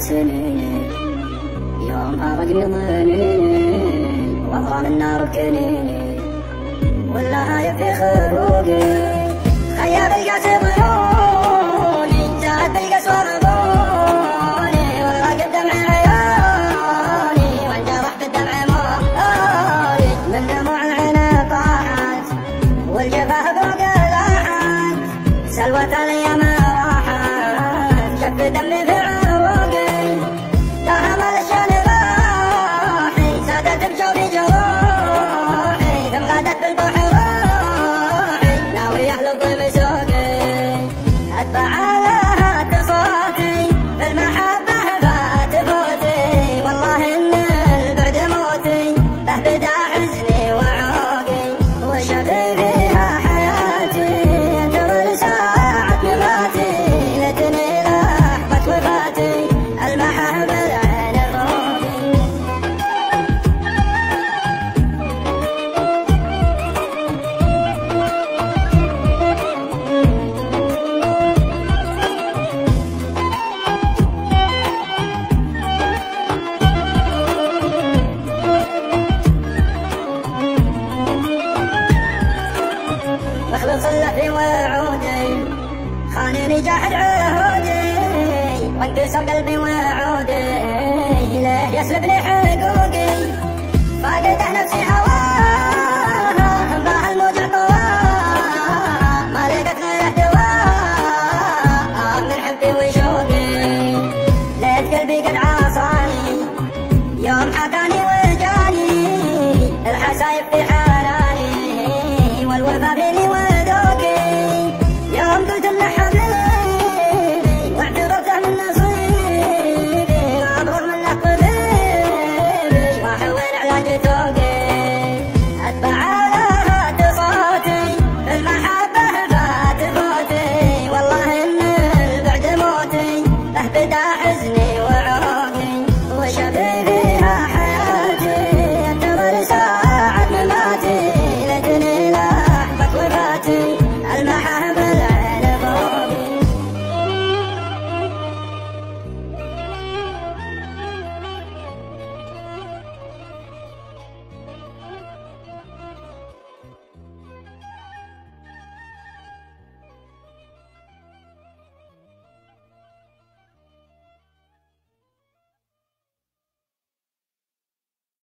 سنين يوم هرقني ضنين وأغرام النار بكنيني والله في خروقي خيال القاس ضيوني زاد بالقاس وغضوني والله قد دمع عيوني والجرح بالدمع موري من دموع العين طاحت والجفاه فوق لاحت سلوى الايام راحت شف دمي في عروقي دهم الشان راحي زادت بجوري جروحي ثم غادت بالبحر روحي ناوي يحلق بسوقي اتبع على صوتي بالمحبه فتفوتي والله ان البعد موتي به بدا حزني وعوقي وشفي فيها حياتي انتظر ساعة مماتي لتني لحظة وفاتي المحبة العين فوقي اخلص اللحن وعودي خانني جاحد عهودي وانكسر قلبي وعودي ليه يسلبني حقوقي فاقده نفسي هواه باع الموجع طواه ما لقيت غير دواء من حبي وشوقي ليت قلبي قد عصاني يوم حكاني وجاني الحسايب في حناني والوفا بيني